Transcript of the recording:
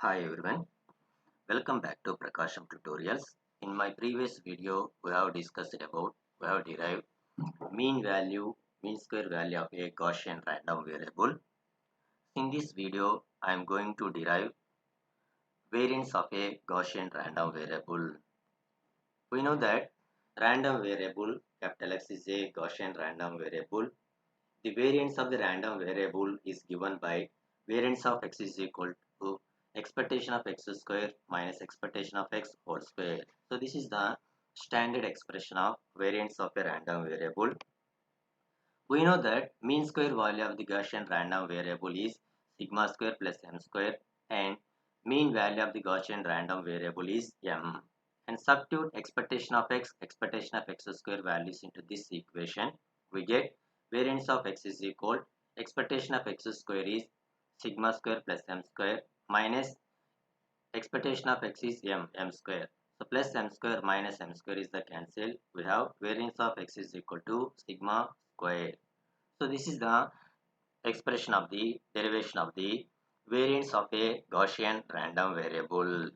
Hi everyone, welcome back to PRAKASAM tutorials. In my previous video, we have derived mean square value of a Gaussian random variable. In this video, I am going to derive variance of a Gaussian random variable. We know that random variable capital X is a Gaussian random variable. The variance of the random variable is given by variance of x is equal to expectation of x square minus expectation of x whole square. So this is the standard expression of variance of a random variable. We know that mean square value of the Gaussian random variable is sigma square plus m square, and mean value of the Gaussian random variable is m. And substitute expectation of x square values into this equation. We get variance of x is equal expectation of x square is sigma square plus m square minus expectation of x is m square. So plus m square minus m square is the cancel. We have variance of x is equal to sigma square. So this is the expression of the derivation of the variance of a Gaussian random variable.